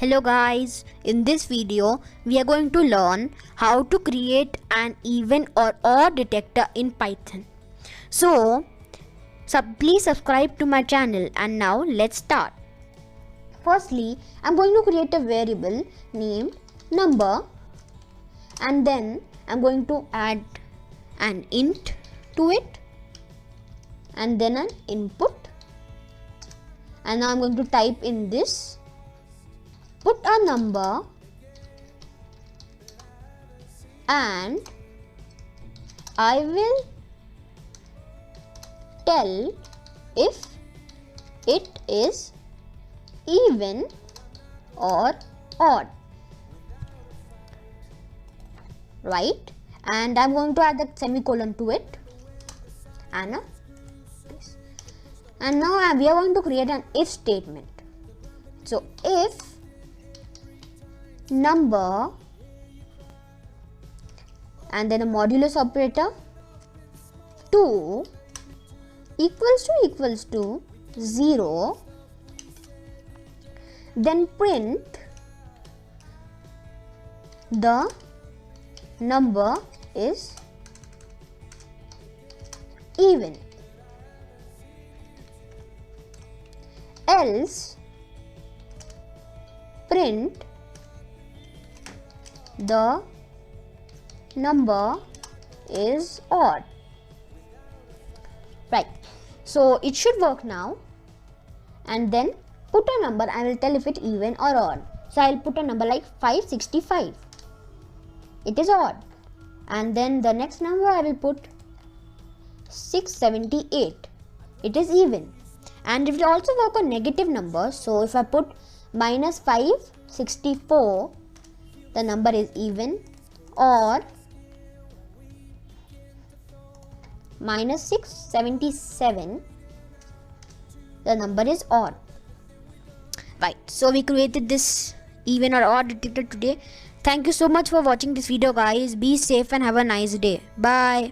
Hello guys, in this video we are going to learn how to create an even or odd detector in Python. So please subscribe to my channel and now let's start. Firstly, I'm going to create a variable named number and then I'm going to add an int to it and then an input, and now I'm going to type in this. Put a number and I will tell if it is even or odd, right? And I'm going to add the semicolon to it and a this. And now we are going to create an if statement. So if number and then a modulus operator 2 equals to 0, then print the number is even, else print the number is odd, right? So it should work now. And then put a number, I will tell if it even or odd. So I'll put a number like 565, it is odd. And then the next number I will put 678, it is even. And it will also work on negative numbers. So if I put minus 564, the number is even, or minus 677, the number is odd, right? So we created this even or odd detector today. Thank you so much for watching this video guys. Be safe and have a nice day. Bye.